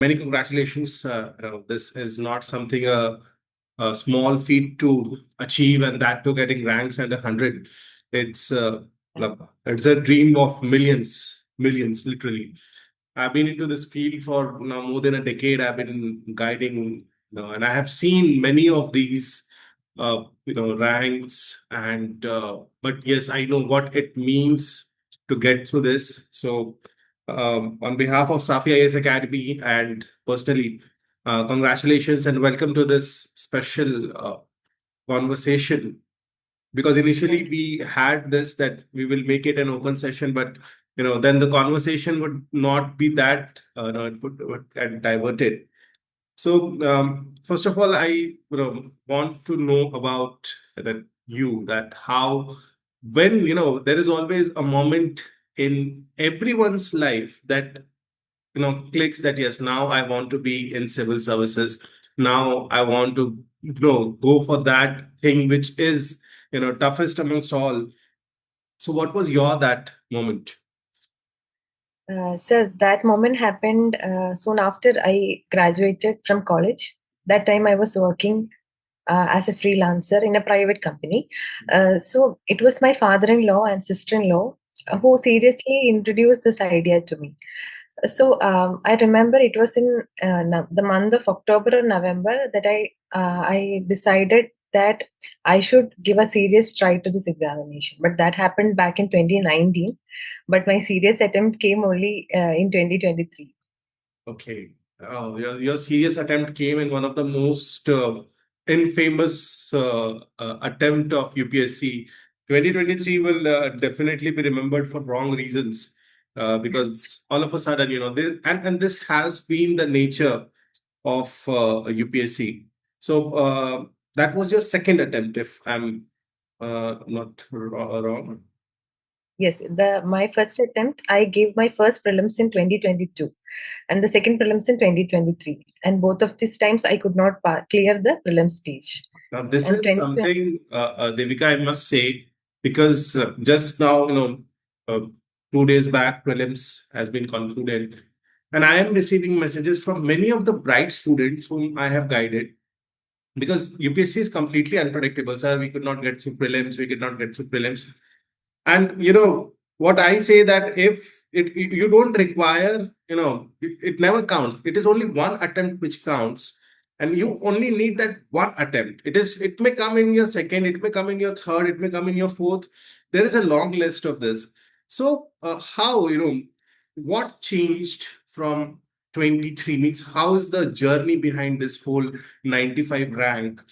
Many congratulations. This is not something a small feat to achieve, and that too getting ranks under 100. It's it's a dream of millions, millions, literally. I've been into this field for now more than a decade. I've been guiding, and I have seen many of these, ranks. And but yes, I know what it means to get through this. So, on behalf of Safi IAS Academy and personally, congratulations and welcome to this special conversation. Because initially we had this that we will make it an open session, but then the conversation would not be that no, it would get diverted. So first of all, I want to know about that how when there is always a moment in everyone's life that clicks that yes, now I want to be in civil services. Now I want to go for that thing which is toughest amongst all. So what was your that moment? Sir, that moment happened soon after I graduated from college. That time I was working as a freelancer in a private company. So it was my father-in-law and sister-in-law who seriously introduced this idea to me. So I remember it was in the month of October or November that I decided that I should give a serious try to this examination. But that happened back in 2019. But my serious attempt came only in 2023. Okay. Oh, your serious attempt came in one of the most infamous attempt of UPSC. 2023 will definitely be remembered for wrong reasons because all of a sudden, and this has been the nature of UPSC. So that was your second attempt, if I'm not wrong. Yes, my first attempt, I gave my first prelims in 2022 and the second prelims in 2023. And both of these times I could not clear the prelim stage. Now, this And is 2020, something, Devika, I must say, because just now, uh, 2 days back, prelims has been concluded. And I am receiving messages from many of the bright students whom I have guided because UPSC is completely unpredictable, sir. We could not get through prelims, we could not get through prelims. And what I say that if you don't require, it never counts. It is only one attempt which counts, and you yes. only need that one attempt. It may come in your second, it may come in your third, it may come in your fourth. There is a long list of this. So how what changed from 23 means how is the journey behind this whole 95 rank?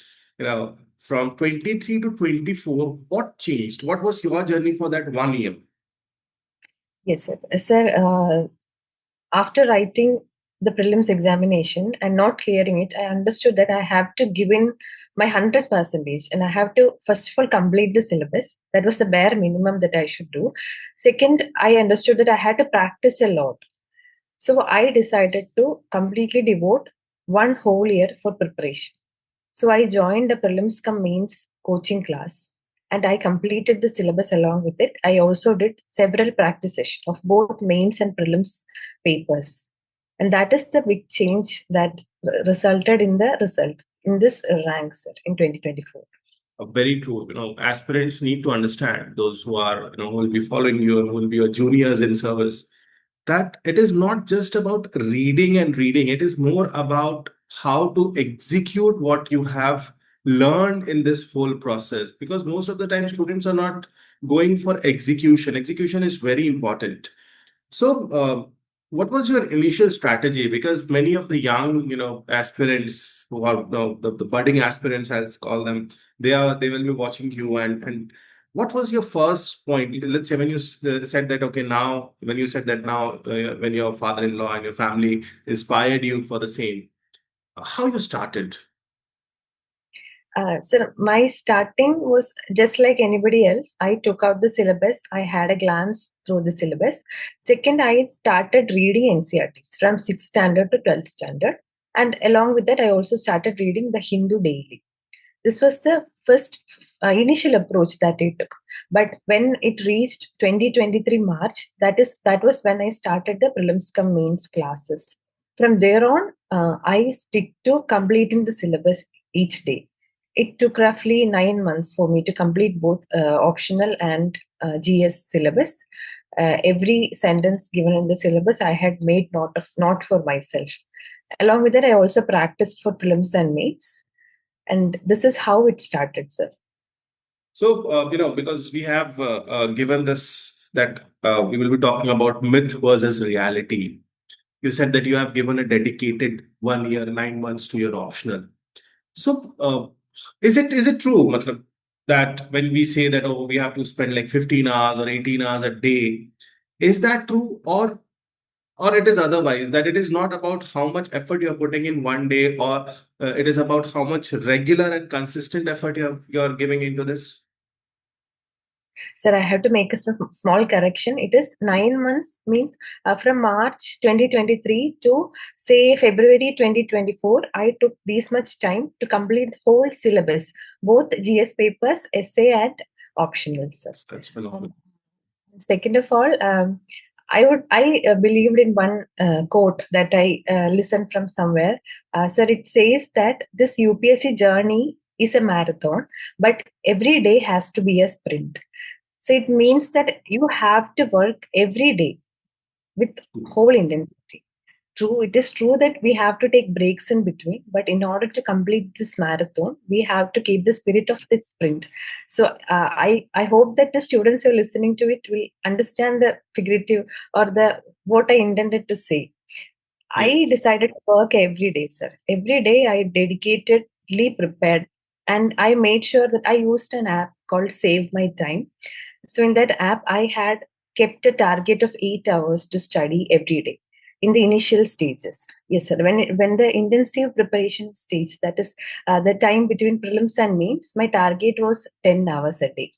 From 23 to 24, what changed? What was your journey for that 1 year? Yes, sir. Sir, after writing the prelims examination and not clearing it, I understood that I have to give in my 100 percentage and I have to first of all complete the syllabus. That was the bare minimum that I should do. Second, I understood that I had to practice a lot. So I decided to completely devote one whole year for preparation. So I joined a prelims cum mains coaching class and I completed the syllabus along with it. I also did several practice sessions of both mains and prelims papers. And that is the big change that resulted in the result in this rank, sir, in 2024. Very true. Aspirants need to understand those who are, who will be following you and who will be your juniors in service, that it is not just about reading and reading. It is more about how to execute what you have learned in this whole process. Because most of the time, students are not going for execution. Execution is very important. So, what was your initial strategy? Because many of the young, aspirants who are, the budding aspirants, I'll call them, they will be watching you. And what was your first point? Let's say when you said that, okay, now when you said that now, when your father-in-law and your family inspired you for the same, how you started? So my starting was just like anybody else. I took out the syllabus. I had a glance through the syllabus. Second, I started reading NCRTs from 6th standard to 12th standard. And along with that, I also started reading the Hindu daily. This was the first initial approach that I took. But when it reached 2023 March, that was when I started the prelims cum mains classes from there on, I stick to completing the syllabus each day. It took roughly 9 months for me to complete both optional and GS syllabus. Every sentence given in the syllabus, I had made note for myself. Along with that, I also practiced for prelims and mains, and this is how it started, sir. So, because we have given this that we will be talking about myth versus reality. You said that you have given a dedicated 1 year, 9 months to your optional. So, is it true, matlab, that when we say that we have to spend like 15 hours or 18 hours a day, is that true, or it is otherwise, that it is not about how much effort you are putting in one day, or it is about how much regular and consistent effort you are giving into this? Sir, I have to make a small correction. It is 9 months, means from March 2023 to say February 2024. I took this much time to complete the whole syllabus, both GS papers, essay, and optional, sir. That's phenomenal. Second of all, I believed in one quote that I listened from somewhere. Sir, it says that this UPSC journey is a marathon, but every day has to be a sprint. So it means that you have to work every day with whole intensity. True, it is true that we have to take breaks in between, but in order to complete this marathon, we have to keep the spirit of the sprint. So I hope that the students who are listening to it will understand the figurative or the what I intended to say. I Yes. decided to work every day, sir. Every day I dedicatedly prepared, and I made sure that I used an app called Save My Time. So in that app, I had kept a target of 8 hours to study every day in the initial stages. Yes, sir. When the intensive preparation stage, that is the time between prelims and mains, my target was 10 hours a day.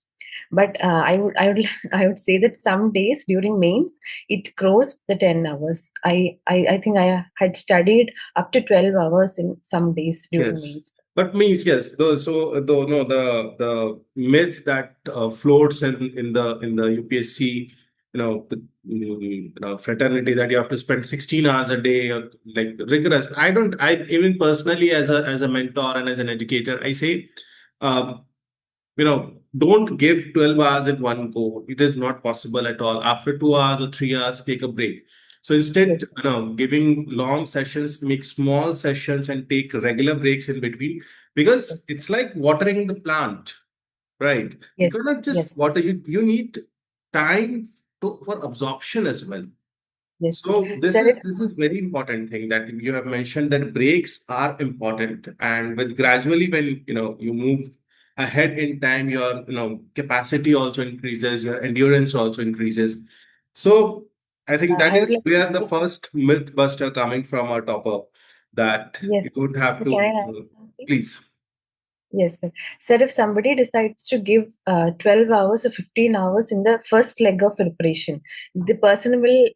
But I would I would say that some days during mains it crossed the 10 hours. I think I had studied up to 12 hours in some days during Yes. mains. But means yes, though no, the myth that floats in the UPSC, fraternity, that you have to spend 16 hours a day, like rigorous. I even personally, as a mentor and as an educator, I say, um, don't give 12 hours in one go. It is not possible at all. After 2 hours or 3 hours, take a break. So instead, Yes, giving long sessions, make small sessions and take regular breaks in between, because yes, it's like watering the plant, right? You yes, cannot just yes, water, you need time for absorption as well. yes. So this Sir, is this is very important thing that you have mentioned, that breaks are important, and with gradually, when you move ahead in time, your capacity also increases, your endurance also increases. So I think that I would is like to where the say, first myth buster coming from our topper, that yes. you would have Can to I add something? please. Yes, sir. Sir, if somebody decides to give 12 hours or 15 hours in the first leg of preparation, the person will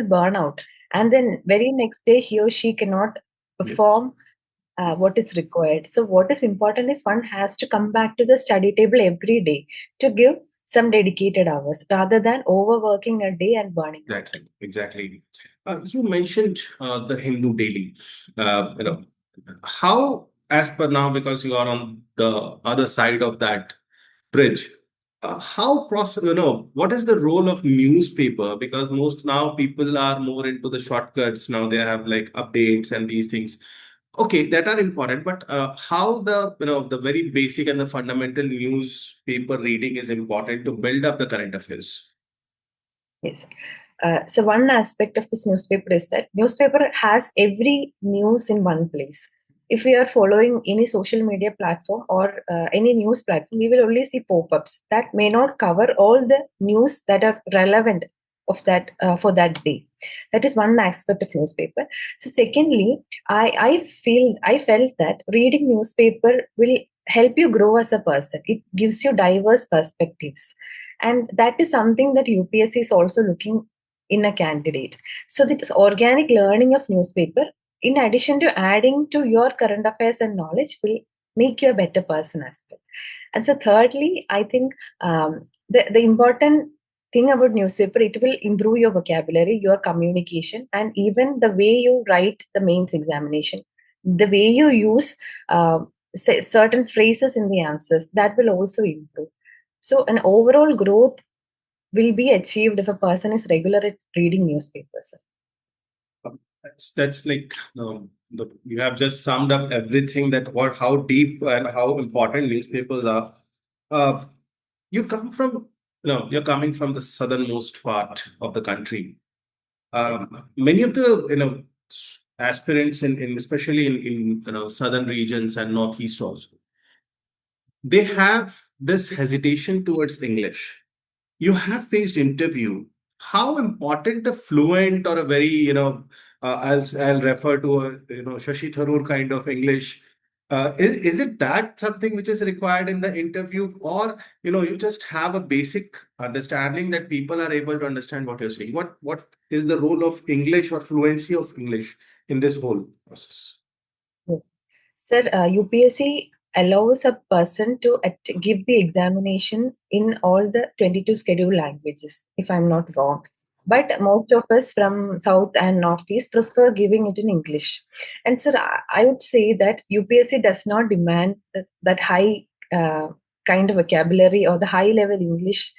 burn out. And then very next day, he or she cannot Yes. perform what is required. So what is important is one has to come back to the study table every day to give some dedicated hours rather than overworking a day and burning out. Exactly, exactly. You mentioned the Hindu daily. How, as per now, because you are on the other side of that bridge, what is the role of newspaper? Because most now people are more into the shortcuts. Now they have like updates and these things. Okay, that are important, but how the very basic and the fundamental newspaper reading is important to build up the current affairs. Yes. So one aspect of this newspaper is that newspaper has every news in one place. If we are following any social media platform or any news platform, we will only see pop-ups that may not cover all the news that are relevant of that for that day. That is one aspect of newspaper. So secondly, I felt that reading newspaper will help you grow as a person. It gives you diverse perspectives, and that is something that UPSC is also looking in a candidate. So this organic learning of newspaper, in addition to adding to your current affairs and knowledge, will make you a better person as well. And so thirdly, I think the important thing about newspaper, it will improve your vocabulary, your communication, and even the way you write the mains examination, the way you use say certain phrases in the answers, that will also improve. So an overall growth will be achieved if a person is regular at reading newspapers. That's like you have just summed up everything, that what how deep and how important newspapers are. Uh, you come from you're coming from the southernmost part of the country. Yes. Many of the aspirants in especially in southern regions and northeast also, they have this hesitation towards English. You have faced interview. How important a fluent or a very I'll refer to a Shashi Tharoor kind of English. Is it that something which is required in the interview, or you just have a basic understanding that people are able to understand what you're saying? What is the role of English or fluency of English in this whole process? Yes. Sir, UPSC allows a person to give the examination in all the 22 scheduled languages, if I'm not wrong. But most of us from South and Northeast prefer giving it in English. And sir, I would say that UPSC does not demand that high kind of vocabulary or the high level English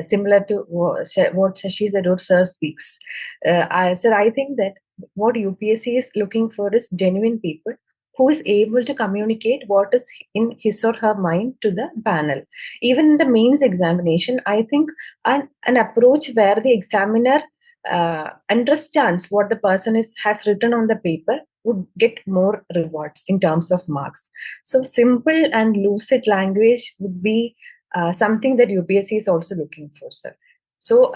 similar to what Shashi Tharoor sir speaks. Sir, I think that what UPSC is looking for is genuine people who is able to communicate what is in his or her mind to the panel. Even in the mains examination, I think an approach where the examiner understands what the person has written on the paper would get more rewards in terms of marks. So simple and lucid language would be something that UPSC is also looking for, sir. So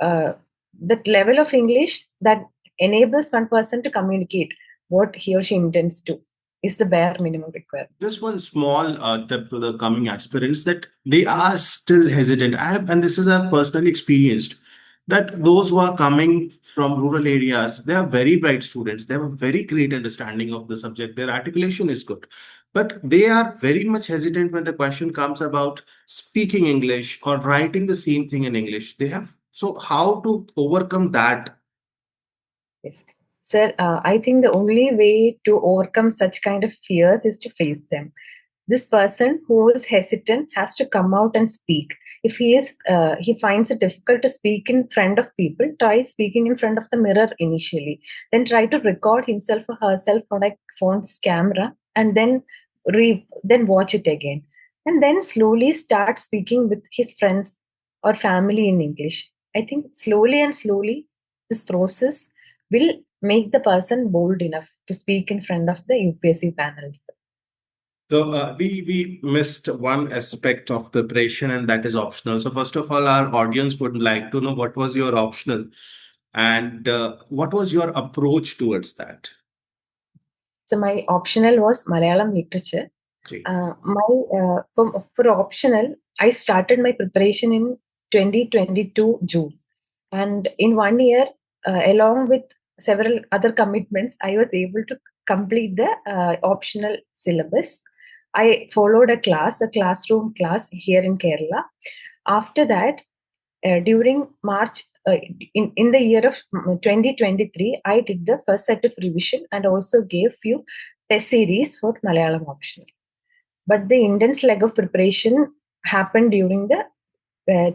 that level of English that enables one person to communicate what he or she intends to is the bare minimum required. Just one small tip to the coming aspirants, that they are still hesitant. I have, and this is a personally experienced, that those who are coming from rural areas, they are very bright students. They have a very great understanding of the subject. Their articulation is good, but they are very much hesitant when the question comes about speaking English or writing the same thing in English. They have, so how to overcome that? Yes. Sir, I think the only way to overcome such kind of fears is to face them. This person who is hesitant has to come out and speak. If he finds it difficult to speak in front of people, try speaking in front of the mirror initially. Then try to record himself or herself on a phone's camera, and then watch it again. And then slowly start speaking with his friends or family in English. I think slowly and slowly, this process will make the person bold enough to speak in front of the UPSC panels. So we missed one aspect of preparation, and that is optional. So first of all, our audience would like to know what was your optional, and what was your approach towards that? So my optional was Malayalam literature. Great. For optional, I started my preparation in 2022 June, and in 1 year, along with several other commitments, I was able to complete the optional syllabus. I followed a classroom class here in Kerala. After that, during March, in the year of 2023, I did the first set of revision and also gave few test series for Malayalam optional. But the intense leg of preparation happened during the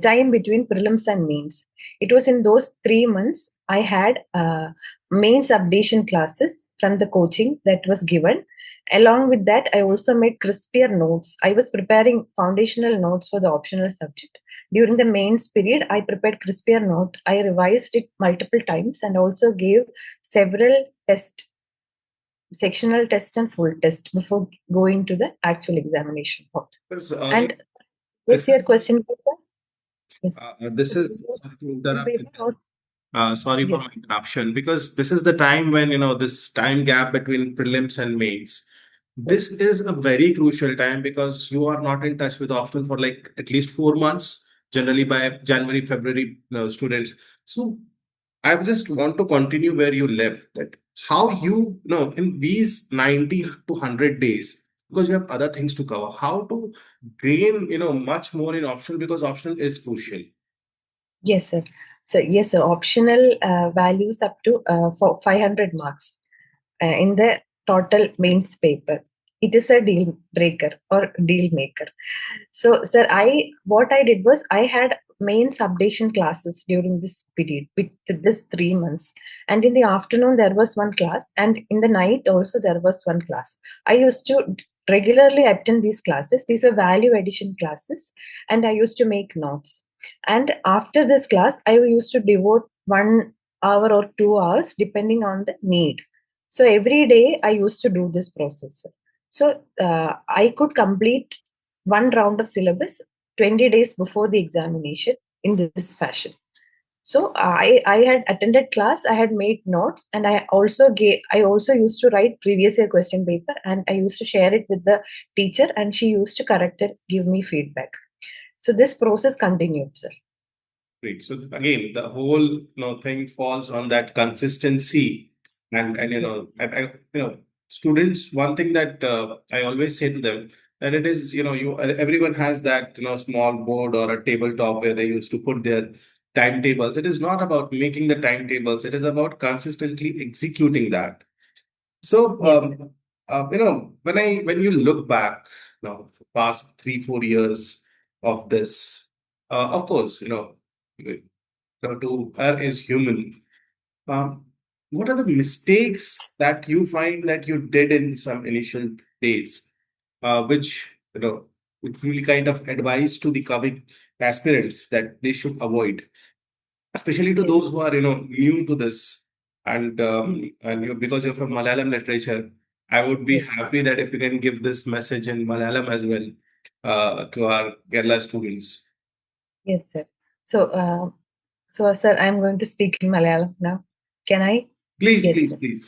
time between prelims and mains. It was in those 3 months I had mains updation classes from the coaching that was given. Along with that, I also made crispier notes. I was preparing foundational notes for the optional subject. During the mains period, I prepared crispier note. I revised it multiple times and also gave several sectional test and full test before going to the actual examination part. Because, And this what's your is question? Yes. this is sorry to interrupt. Sorry for Yes. my interruption, because this is the time when this time gap between prelims and mains. This is a very crucial time because you are not in touch with optional for like at least 4 months. Generally by January, February, students. So I just want to continue where you left. That how in these 90 to 100 days, because you have other things to cover. How to gain much more in optional, because optional is crucial. Yes, sir. So yes, sir. Optional values up to for 500 marks in the total mains paper. It is a deal breaker or deal maker. So, sir, I what I did was I had mains updation classes during this period, with this 3 months, and in the afternoon there was one class, and in the night also there was one class. I used to regularly attend these classes. These were value addition classes, and I used to make notes. And after this class, I used to devote 1 hour or 2 hours depending on the need. So every day I used to do this process. So I could complete one round of syllabus 20 days before the examination in this fashion. So I had attended class, I had made notes, and I also used to write previous year question paper, and I used to share it with the teacher, and she used to correct it, give me feedback. So this process continued, sir. Great. So again, the whole thing falls on that consistency, and Yes. students. One thing that I always say to them, that it is, everyone has that small board or a tabletop where they used to put their timetables. It is not about making the timetables. It is about consistently executing that. So, Yes. when you look back now, for past 3-4 years of this, of course, to err is human. Um, what are the mistakes that you find that you did in some initial days, which which really kind of advise to the coming aspirants that they should avoid, especially to Yes. those who are new to this, and Mm. because you're from Malayalam literature, I would be Yes. happy that if you can give this message in Malayalam as well, to our Kerala students. Yes, sir. So, sir, I'm going to speak in Malayalam now. Can I? Please, Yes, please, sir. please.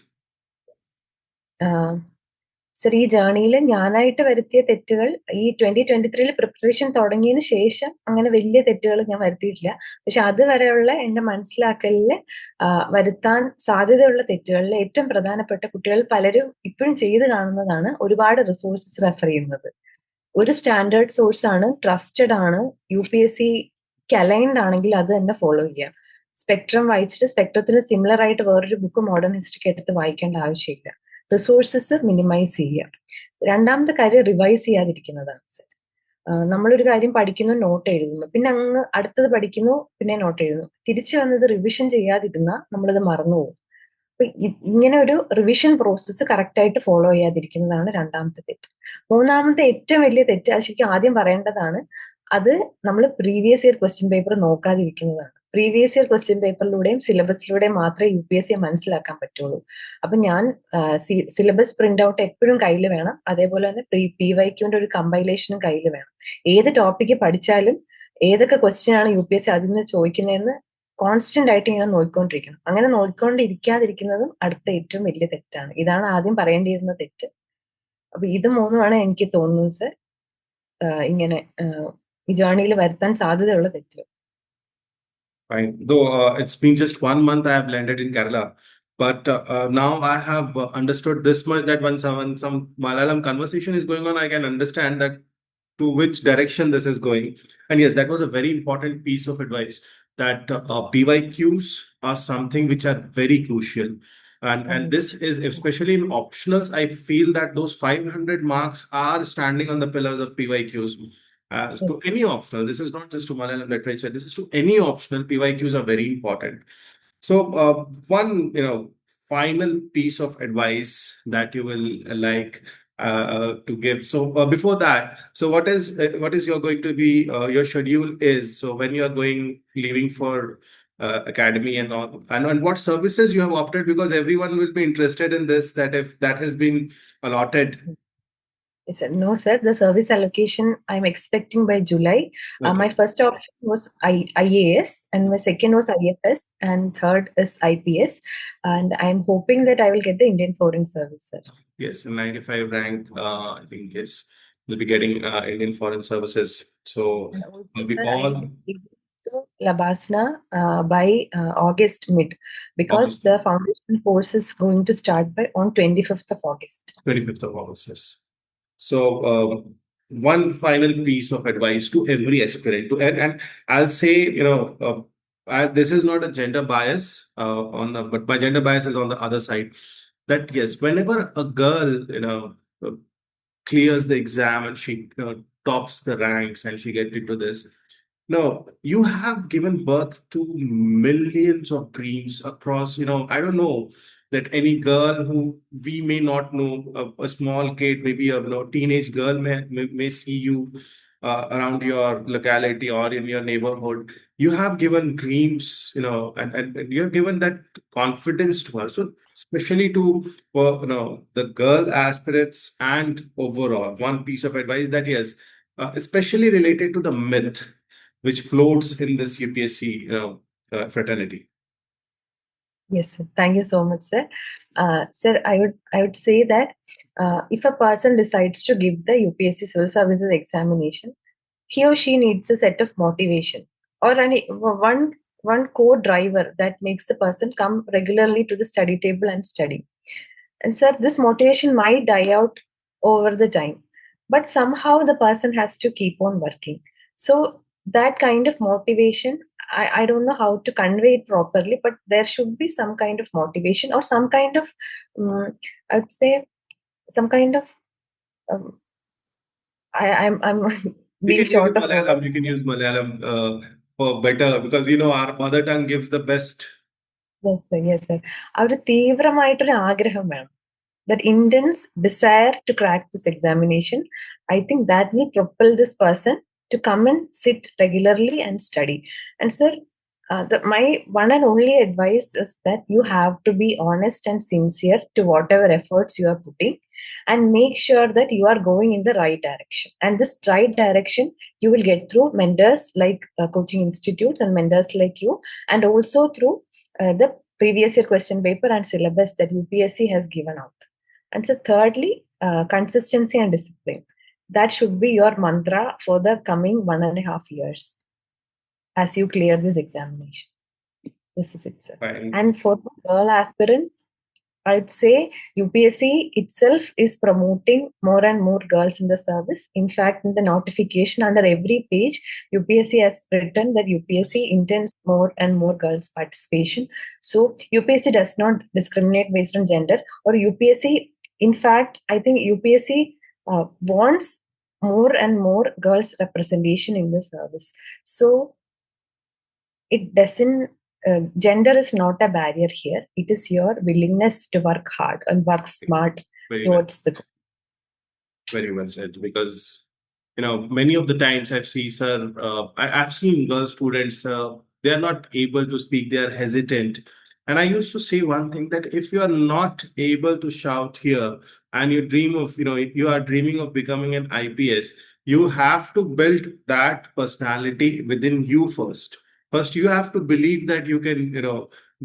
Sir ഈ ജേർണിയിൽ ഞാനായിട്ട് വരുത്തിയ തെറ്റുകൾ ഈ 2023 preparation തുടങ്ങിയതിന് ശേഷം അങ്ങനെ വലിയ തെറ്റുകൾ ഞാൻ വരുത്തിയിട്ടില്ല. പക്ഷെ അതുവരെയുള്ള എന്റെ മനസ്സിലാക്കലിൽ വരുത്താൻ സാധ്യതയുള്ള തെറ്റുകളിൽ ഏറ്റവും പ്രധാനപ്പെട്ട കുട്ടികൾ പലരും ഇപ്പോഴും ചെയ്ത് കാണുന്നതാണ് ഒരുപാട് റിസോഴ്സസ് റെഫർ ചെയ്യുന്നത്. ഒരു സ്റ്റാൻഡേർഡ് സോഴ്സ് ആണ്, ട്രസ്റ്റഡ് ആണ്, UPSCക്ക് അലൈൻഡ് ആണെങ്കിൽ അത് തന്നെ ഫോളോ ചെയ്യുക. സ്പെക്ട്രം വായിച്ചിട്ട് സ്പെക്ട്രത്തിന് സിമിലർ ആയിട്ട് വേറൊരു ബുക്ക് മോഡേൺ ഹിസ്റ്ററിക്ക് എടുത്ത് വായിക്കേണ്ട ആവശ്യമില്ല. റിസോഴ്സസ് മിനിമൈസ് ചെയ്യുക. രണ്ടാമത്തെ കാര്യം റിവൈസ് ചെയ്യാതിരിക്കുന്നതാണ് സർ. നമ്മളൊരു കാര്യം പഠിക്കുന്നു, നോട്ട് എഴുതുന്നു, പിന്നെ അങ്ങ് അടുത്തത് പഠിക്കുന്നു, പിന്നെ നോട്ട് എഴുതുന്നു. തിരിച്ചു വന്നത് റിവിഷൻ ചെയ്യാതിരുന്നാൽ നമ്മളത് മറന്നുപോകും. അപ്പൊ ഇങ്ങനെ ഒരു റിവിഷൻ പ്രോസസ്സ് കറക്റ്റ് ആയിട്ട് ഫോളോ ചെയ്യാതിരിക്കുന്നതാണ് രണ്ടാമത്തെ തെറ്റ്. മൂന്നാമത്തെ ഏറ്റവും വലിയ തെറ്റ്, അത് ശരിക്കും ആദ്യം പറയേണ്ടതാണ്, അത് നമ്മൾ പ്രീവിയസ് ഇയർ ക്വസ്റ്റ്യൻ പേപ്പർ നോക്കാതിരിക്കുന്നതാണ്. പ്രീവിയസ് ഇയർ ക്വസ്റ്റ്യൻ പേപ്പറിലൂടെയും സിലബസിലൂടെയും മാത്രമേ UPSC മനസ്സിലാക്കാൻ പറ്റുള്ളൂ. അപ്പൊ ഞാൻ സിലബസ് പ്രിന്റ് ഔട്ട് എപ്പോഴും കയ്യിൽ വേണം. അതേപോലെ തന്നെ PYQന്റെ ഒരു കമ്പൈലേഷനും കയ്യിൽ വേണം. ഏത് ടോപ്പിക്ക് പഠിച്ചാലും ഏതൊക്കെ ക്വസ്റ്റ്യൻ ആണ് UPSC അതിൽ നിന്ന് ചോദിക്കുന്നതെന്ന് കോൺസ്റ്റന്റ് ആയിട്ട് ഇങ്ങനെ നോക്കിക്കൊണ്ടിരിക്കണം. അങ്ങനെ നോക്കിക്കൊണ്ടിരിക്കാതിരിക്കുന്നതും അടുത്ത ഏറ്റവും വലിയ തെറ്റാണ്. ഇതാണ് ആദ്യം പറയേണ്ടിയിരുന്ന തെറ്റ്. അപ്പൊ ഇത് മൂന്നുമാണ് എനിക്ക് തോന്നുന്നത് സർ ഇങ്ങനെ ഈ ജേർണിയിൽ വരുത്താൻ സാധ്യതയുള്ള തെറ്റുകൾ. Fine. Though it's been just 1 month I have landed in Kerala, but now I have understood this much, that when some Malayalam conversation is going on, I can understand that to which direction this is going. And yes, that was a very important piece of advice, that PYQs are something which are very crucial. And this is especially in optionals. I feel that those 500 marks are standing on the pillars of PYQs. To Yes. any optional, this is not just to Malayalam literature, this is to any optional, PYQs are very important. So, one, final piece of advice that you will like to give. So, before that, so what is your going to be your schedule is? So, when you are leaving for academy and all, and what services you have opted, because everyone will be interested in this. That if that has been allotted. Yes, sir. No, sir. The service allocation I'm expecting by July. My Okay. first option was IAS, and my second was IFS, and third is IPS. And I'm hoping that I will get the Indian Foreign Service, sir. Yes, 95 rank, I think, yes, will be getting Indian Foreign Services. So And also, we sir, all I'm aiming to Labasna by August mid, because August the foundation course is going to start by on 25th of August. 25th of August. Yes. So one final piece of advice to every aspirant, and I'll say, this is not a gender bias but my gender bias is on the other side. That yes, whenever a girl, uh, clears the exam and she tops the ranks and she get into this. No, you have given birth to millions of dreams across, I don't know that any girl who we may not know, a small kid, maybe a teenage girl may see you around your locality or in your neighborhood. You have given dreams, and you have given that confidence to her. So especially to the girl aspirants and overall, one piece of advice that yes, especially related to the myth which floats in this UPSC fraternity. Yes, sir. Thank you so much, sir. Sir, I would say that if a person decides to give the UPSC Civil Services examination, he or she needs a set of motivation or one core driver that makes the person come regularly to the study table and study. And sir, this motivation might die out over the time, but somehow the person has to keep on working. So that kind of motivation, I don't know how to convey it properly, but there should be some kind of motivation or some kind of, I would say, some kind of, um, I'm You being can use short of words. Malayalam. You can use Malayalam for better because our mother tongue gives the best. Yes, sir. Yes, sir. ഒരു തീവ്രമായിട്ടൊരു ആഗ്രഹം വേണം. That intense desire to crack this examination, I think that will propel this person to come and sit regularly and study. And sir, my one and only advice is that you have to be honest and sincere to whatever efforts you are putting, and make sure that you are going in the right direction. And this right direction you will get through mentors like coaching institutes and mentors like you, and also through the previous year question paper and syllabus that UPSC has given out. And so, thirdly, consistency and discipline. That should be your mantra for the coming 1.5 years as you clear this examination. This is it, sir. Fine. And for the girl aspirants, I'd say UPSC itself is promoting more and more girls in the service. In fact, in the notification under every page, UPSC has written that UPSC intends more and more girls' participation. So UPSC does not discriminate based on gender, or UPSC, in fact, I think UPSC wants more and more girls' representation in the service. So it doesn't gender is not a barrier here. It is your willingness to work hard and work smart Very well. towards the goal. Very well said. Because many of the times I've seen, sir, I've seen girl students. They are not able to speak. They are hesitant. And I used to say one thing that if you are not able to shout here, and you dream of, if you are dreaming of becoming an IPS, you have to build that personality within you first. First, you have to believe that you can,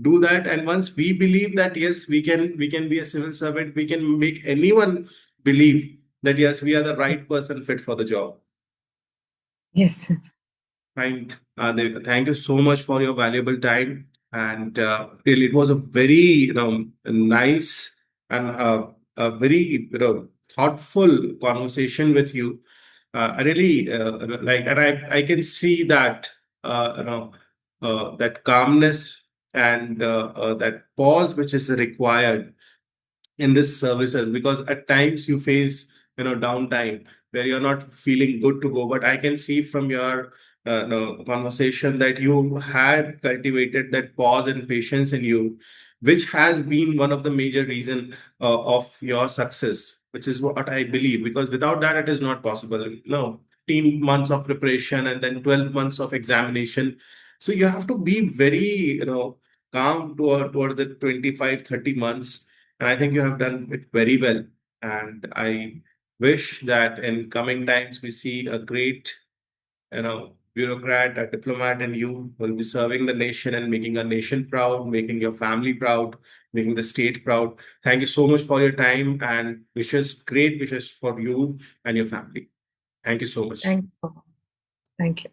do that. And once we believe that yes, we can be a civil servant, we can make anyone believe that yes, we are the right person fit for the job. Yes. Fine. Devika, thank you so much for your valuable time. And really, it was a very nice and a very thoughtful conversation with you. I really like, and I can see that that calmness and that pause which is required in this services, because at times you face downtime where you're not feeling good to go, but I can see from your conversation that you had cultivated that pause and patience in you, which has been one of the major reason of your success, which is what I believe, because without that it is not possible. No, 15 months of preparation and then 12 months of examination, so you have to be very calm towards the 25-30 months, and I think you have done it very well. And I wish that in coming times we see a great, bureaucrat, a diplomat, and you will be serving the nation and making a nation proud, making your family proud, making the state proud. Thank you so much for your time and wishes, great wishes for you and your family. Thank you so much. Thank you. Thank you.